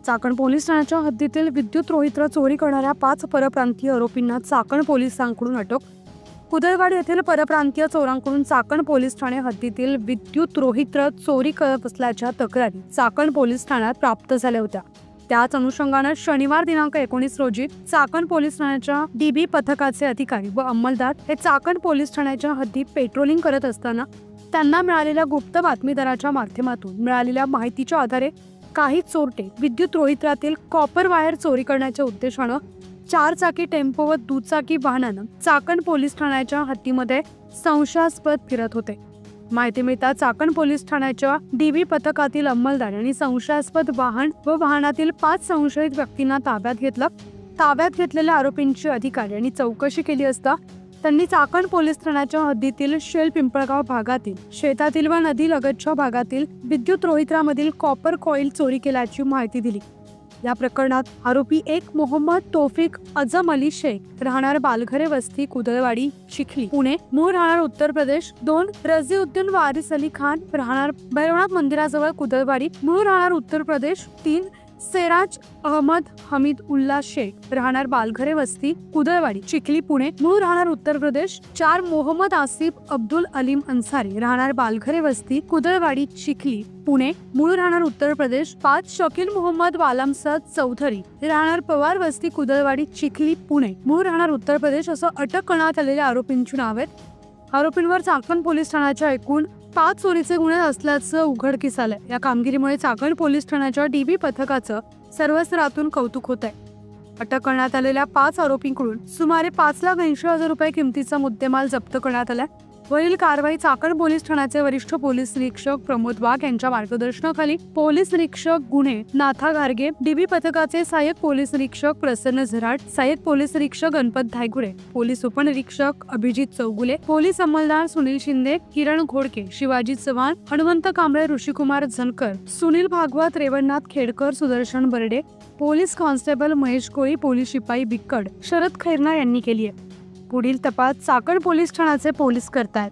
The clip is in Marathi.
चाकण पोलीस ठाण्याच्या हद्दीतील विद्युत रोहित्र चोरी करणाऱ्या 5 परप्रांतीय आरोपींना चाकण पोलिसांकडून अटक। कुदळवाडी येथील परप्रांतीय चोरांकडून चाकण पोलीस ठाणे हद्दीतील विद्युत रोहित्र चोरी करत असल्याच्या तक्रारी चाकण पोलीस ठाण्यात प्राप्त झाल्या होत्या। त्याच अनुषंगाने शनिवार दिनांक 19 रोजी चाकण पोलीस ठाण्याच्या डीबी पथकाचे अधिकारी व अंमलदार हे चाकण पोलीस ठाण्याच्या हद्दीत पेट्रोलिंग करत असताना त्यांना मिळालेल्या गुप्त बातमीदाराच्या माध्यमातून मिळालेल्या माहितीच्या आधारे काही चोरटे विद्युत रोहित्रातील कॉपर वायर चोरी करण्याच्या उद्देशाने 4 चाकी टेम्पो व दुचाकी वाहनाने चाकण पोलीस ठाण्याच्या हद्दीमध्ये संशयास्पद फिरत होते। माहिती मिळताच चाकण पोलीस ठाण्याच्या डीबी पथकातील अंमलदार यांनी संशयास्पद वाहन व वाहनातील 5 संशयित व्यक्तींना ताब्यात घेतलं। ताब्यात घेतलेल्या आरोपींची अधिकाऱ्यांनी चौकशी केली असता त्यांनी चाकण पोलीस ठाण्याच्या हद्दीतील शेल पिंपळगाव भागातील शेतातील व नदी लगतच्या भागातील विद्युत रोहित्रामधील कॉपर कॉईल चोरी केल्याची माहिती दिली। या प्रकरणात आरोपी 1 मोहम्मद तौफिक अजम अली शेख राहणार बालघरे वस्ती कुदळवाडी चिखली पुणे मूळ राहणार उत्तर प्रदेश, 2 रझीउद्दीन वारिस अली खान राहणार भैरवनाथ मंदिराजवळ कुदळवाडी मूळ राहणार उत्तर प्रदेश, 3 सेराज अहमद हमीद उल्ला शेख राहणार बालघरे वस्ती कुदळवाडी चिखली पुणे मूळ राहणार उत्तर प्रदेश, 4 मोहम्मद आसिफ अब्दुल अलीम अन्सारी राहणार बालघरे वस्ती कुदळवाडी चिखली पुणे मूळ राहणार उत्तर प्रदेश, 5 शकील मोहम्मद वालमसद चौधरी राहणार पवार वस्ती कुदळवाडी चिखली पुणे मूळ राहणार उत्तर प्रदेश असं अटक करण्यात आलेल्या आरोपींची नावे आहेत। आरोपींवर चाकण पोलीस ठाण्याच्या एकूण 5 चोरीचे गुन्हे असल्याचं उघडकीस आलंय। या कामगिरीमुळे चाकण पोलीस ठाण्याच्या डीबी पथकाचं सर्व स्तरातून कौतुक होत आहे। अटक करण्यात आलेल्या 5 आरोपींकडून सुमारे 5,80,000 रुपये किमतीचा मुद्देमाल जप्त करण्यात आलाय। वरील कारवाई चाकण पोलीस ठाण्याचे वरिष्ठ पोलीस निरीक्षक प्रमोद वाघ यांच्या मार्गदर्शनाखाली पोलीस निरीक्षक गुन्हे नाथा घारगे, डीबी पथकाचे सहाय्यक पोलीस निरीक्षक प्रसन्न झराट, सहाय्यक पोलीस निरीक्षक गणपत धायगुडे, पोलीस उपनिरीक्षक अभिजित चौगुले, पोलीस अंमलदार सुनील शिंदे, किरण घोडके, शिवाजी चव्हाण, हनुमंत कांबळे, ऋषिकुमार झनकर, सुनील भागवत, रेवणनाथ खेडकर, सुदर्शन बर्डे, पोलीस कॉन्स्टेबल महेश कोळी, पोलीस शिपाई बिक्कड, शरद खैरनार यांनी केली आहे। पुढील तपास चाकण पोलीस ठाण्याचे पोलीस करतायत।